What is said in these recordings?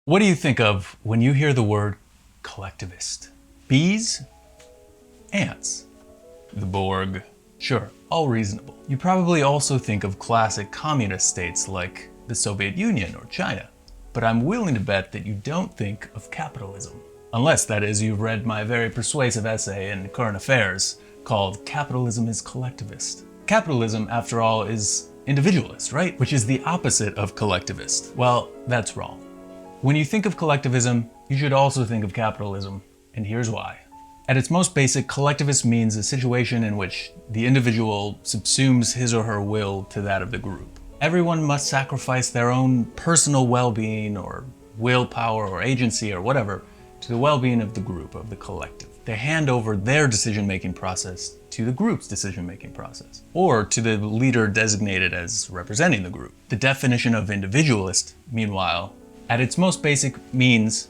What do you think of when you hear the word collectivist? Bees? Ants? The Borg? Sure, all reasonable. You probably also think of classic communist states like the Soviet Union or China. But I'm willing to bet that you don't think of capitalism. Unless, that is, you've read my very persuasive essay in Current Affairs called Capitalism is Collectivist. Capitalism, after all, is individualist, right? Which is the opposite of collectivist. Well, that's wrong. When you think of collectivism, you should also think of capitalism, and here's why. At its most basic, collectivist means a situation in which the individual subsumes his or her will to that of the group. Everyone must sacrifice their own personal well-being or willpower or agency or whatever to the well-being of the group, of the collective. They hand over their decision-making process to the group's decision-making process, or to the leader designated as representing the group. The definition of individualist, meanwhile, at its most basic means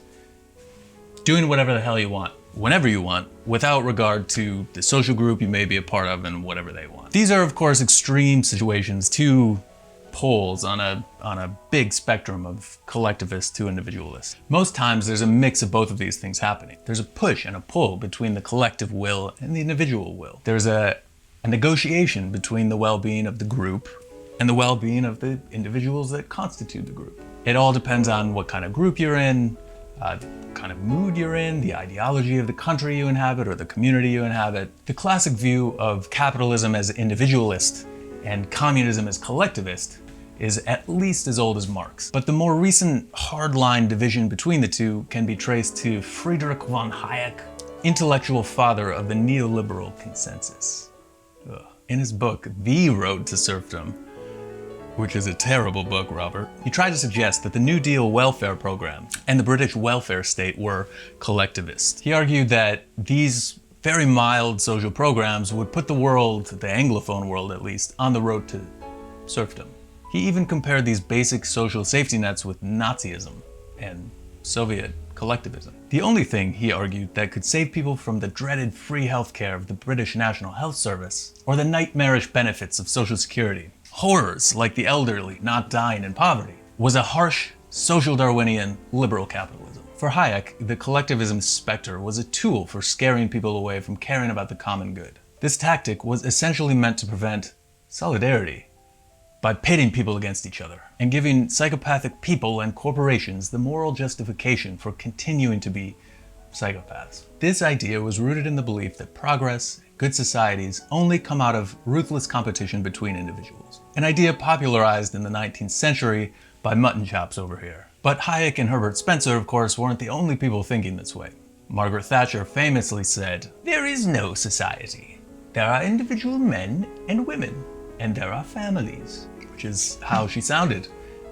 doing whatever the hell you want, whenever you want, without regard to the social group you may be a part of and whatever they want. These are, of course, extreme situations, two poles on a big spectrum of collectivist to individualist. Most times there's a mix of both of these things happening. There's a push and a pull between the collective will and the individual will. There's a negotiation between the well-being of the group and the well-being of the individuals that constitute the group. It all depends on what kind of group you're in, the kind of mood you're in, the ideology of the country you inhabit or the community you inhabit. The classic view of capitalism as individualist and communism as collectivist is at least as old as Marx. But the more recent hardline division between the two can be traced to Friedrich von Hayek, intellectual father of the neoliberal consensus. In his book, The Road to Serfdom, which is a terrible book, Robert, he tried to suggest that the New Deal welfare program and the British welfare state were collectivist. He argued that these very mild social programs would put the world, the Anglophone world at least, on the road to serfdom. He even compared these basic social safety nets with Nazism and Soviet collectivism. The only thing, he argued, that could save people from the dreaded free healthcare of the British National Health Service, or the nightmarish benefits of Social Security, horrors like the elderly not dying in poverty, was a harsh, social Darwinian liberal capitalism. For Hayek, the collectivism specter was a tool for scaring people away from caring about the common good. This tactic was essentially meant to prevent solidarity by pitting people against each other and giving psychopathic people and corporations the moral justification for continuing to be psychopaths. This idea was rooted in the belief that progress, good societies only come out of ruthless competition between individuals. An idea popularized in the 19th century by mutton chops over here. But Hayek and Herbert Spencer, of course, weren't the only people thinking this way. Margaret Thatcher famously said, "There is no society. There are individual men and women, and there are families," which is how she sounded.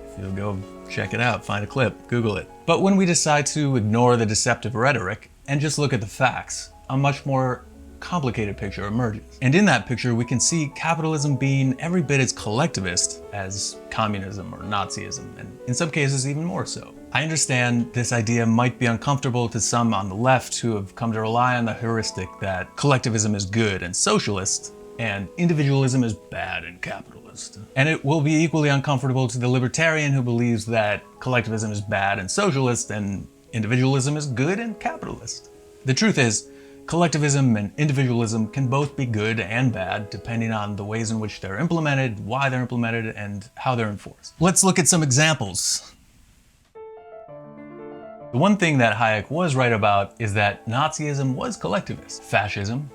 If you'll go check it out, find a clip, Google it. But when we decide to ignore the deceptive rhetoric and just look at the facts, a much more complicated picture emerges. And in that picture, we can see capitalism being every bit as collectivist as communism or Nazism, and in some cases even more so. I understand this idea might be uncomfortable to some on the left who have come to rely on the heuristic that collectivism is good and socialist, and individualism is bad and capitalist. And it will be equally uncomfortable to the libertarian who believes that collectivism is bad and socialist, and individualism is good and capitalist. The truth is, collectivism and individualism can both be good and bad depending on the ways in which they're implemented, why they're implemented, and how they're enforced. Let's look at some examples. The one thing that Hayek was right about is that Nazism was collectivist. Fascism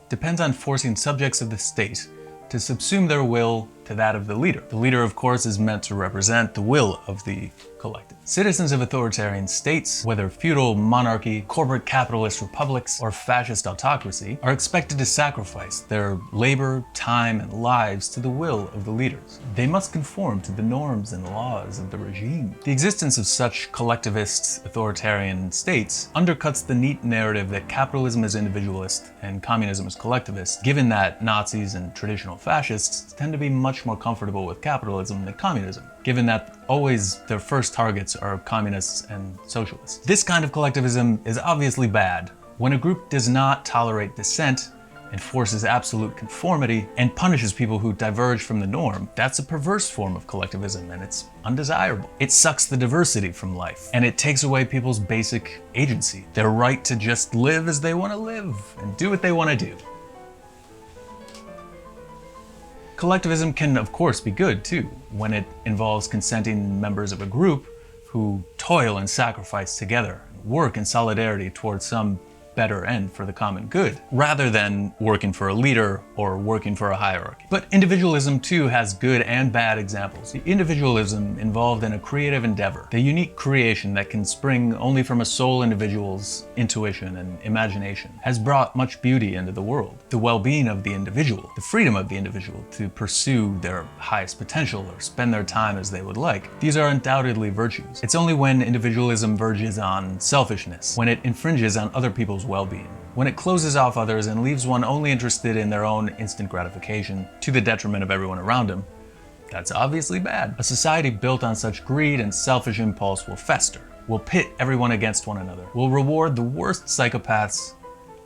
depends on forcing subjects of the state to subsume their will to that of the leader. The leader, of course, is meant to represent the will of the collective. Citizens of authoritarian states, whether feudal monarchy, corporate capitalist republics, or fascist autocracy, are expected to sacrifice their labor, time, and lives to the will of the leaders. They must conform to the norms and laws of the regime. The existence of such collectivist authoritarian states undercuts the neat narrative that capitalism is individualist and communism is collectivist, given that Nazis and traditional fascists tend to be much more comfortable with capitalism than communism, given that always their first targets are communists and socialists. This kind of collectivism is obviously bad when a group does not tolerate dissent enforces absolute conformity, and punishes people who diverge from the norm, that's a perverse form of collectivism, and it's undesirable. It sucks the diversity from life, and it takes away people's basic agency, their right to just live as they want to live and do what they want to do. Collectivism can, of course, be good too, when it involves consenting members of a group who toil and sacrifice together, work in solidarity towards some better end for the common good, rather than working for a leader or working for a hierarchy. But individualism too has good and bad examples. The individualism involved in a creative endeavor, the unique creation that can spring only from a sole individual's intuition and imagination, has brought much beauty into the world. The well-being of the individual, the freedom of the individual to pursue their highest potential or spend their time as they would like, these are undoubtedly virtues. It's only when individualism verges on selfishness, when it infringes on other people's well-being, when it closes off others and leaves one only interested in their own instant gratification to the detriment of everyone around him, that's obviously bad. A society built on such greed and selfish impulse will fester, will pit everyone against one another, will reward the worst psychopaths,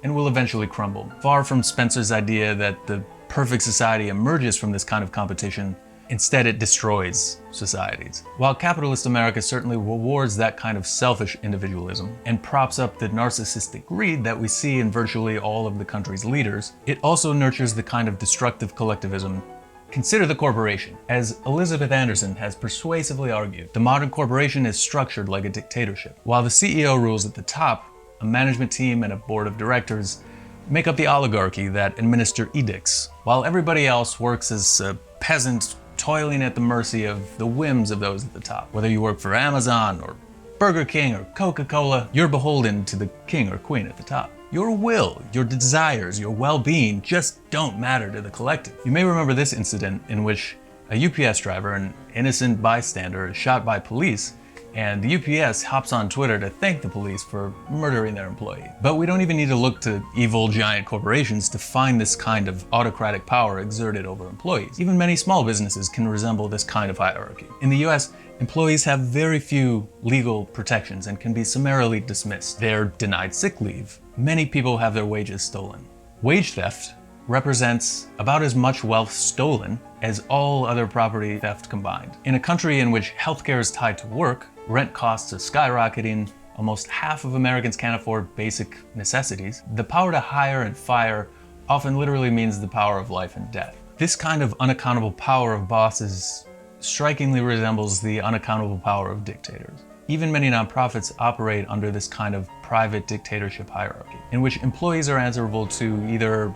and will eventually crumble. Far from Spencer's idea that the perfect society emerges from this kind of competition, instead it destroys societies. While capitalist America certainly rewards that kind of selfish individualism and props up the narcissistic greed that we see in virtually all of the country's leaders, it also nurtures the kind of destructive collectivism. Consider the corporation. As Elizabeth Anderson has persuasively argued, the modern corporation is structured like a dictatorship. While the CEO rules at the top, a management team and a board of directors make up the oligarchy that administer edicts, while everybody else works as a peasant toiling at the mercy of the whims of those at the top. Whether you work for Amazon or Burger King or Coca-Cola, you're beholden to the king or queen at the top. Your will, your desires, your well-being just don't matter to the collective. You may remember this incident in which a UPS driver, an innocent bystander, is shot by police, and the UPS hops on Twitter to thank the police for murdering their employee. But we don't even need to look to evil giant corporations to find this kind of autocratic power exerted over employees. Even many small businesses can resemble this kind of hierarchy. In the US, employees have very few legal protections and can be summarily dismissed. They're denied sick leave. Many people have their wages stolen. Wage theft represents about as much wealth stolen as all other property theft combined. In a country in which healthcare is tied to work, rent costs are skyrocketing, almost half of Americans can't afford basic necessities, the power to hire and fire often literally means the power of life and death. This kind of unaccountable power of bosses strikingly resembles the unaccountable power of dictators. Even many nonprofits operate under this kind of private dictatorship hierarchy, in which employees are answerable to either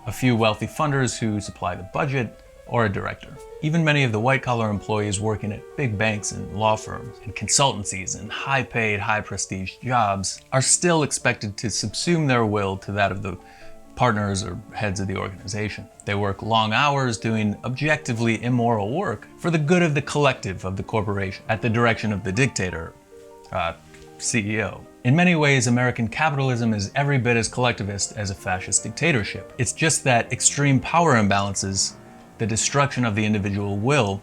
a few wealthy funders who supply the budget, or a director. Even many of the white-collar employees working at big banks and law firms and consultancies and high-paid, high-prestige jobs are still expected to subsume their will to that of the partners or heads of the organization. They work long hours doing objectively immoral work for the good of the collective of the corporation at the direction of the dictator, CEO. In many ways, American capitalism is every bit as collectivist as a fascist dictatorship. It's just that extreme power imbalances, the destruction of the individual will,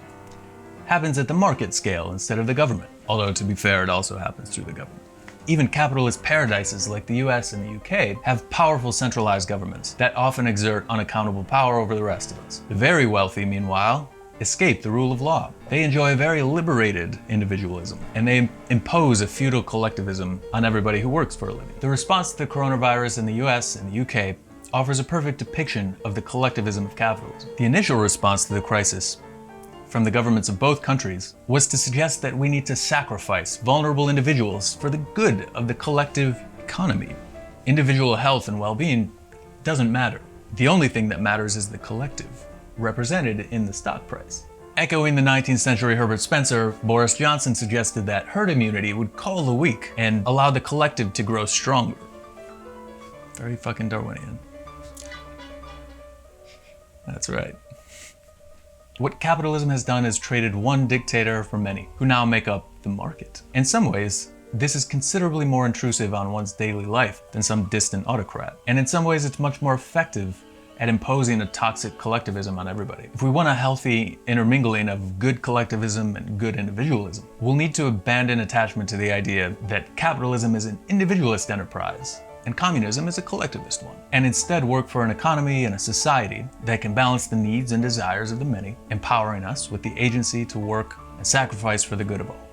happens at the market scale instead of the government. Although, to be fair, it also happens through the government. Even capitalist paradises like the US and the UK have powerful centralized governments that often exert unaccountable power over the rest of us. The very wealthy, meanwhile, escape the rule of law. They enjoy a very liberated individualism, and they impose a feudal collectivism on everybody who works for a living. The response to the coronavirus in the US and the UK offers a perfect depiction of the collectivism of capitalism. The initial response to the crisis from the governments of both countries was to suggest that we need to sacrifice vulnerable individuals for the good of the collective economy. Individual health and well-being doesn't matter. The only thing that matters is the collective, represented in the stock price. Echoing the 19th century Herbert Spencer, Boris Johnson suggested that herd immunity would cull the weak and allow the collective to grow stronger. Very fucking Darwinian. That's right. What capitalism has done is traded one dictator for many, who now make up the market. In some ways, this is considerably more intrusive on one's daily life than some distant autocrat. And in some ways, it's much more effective at imposing a toxic collectivism on everybody. If we want a healthy intermingling of good collectivism and good individualism, we'll need to abandon attachment to the idea that capitalism is an individualist enterprise and communism is a collectivist one, and instead work for an economy and a society that can balance the needs and desires of the many, empowering us with the agency to work and sacrifice for the good of all.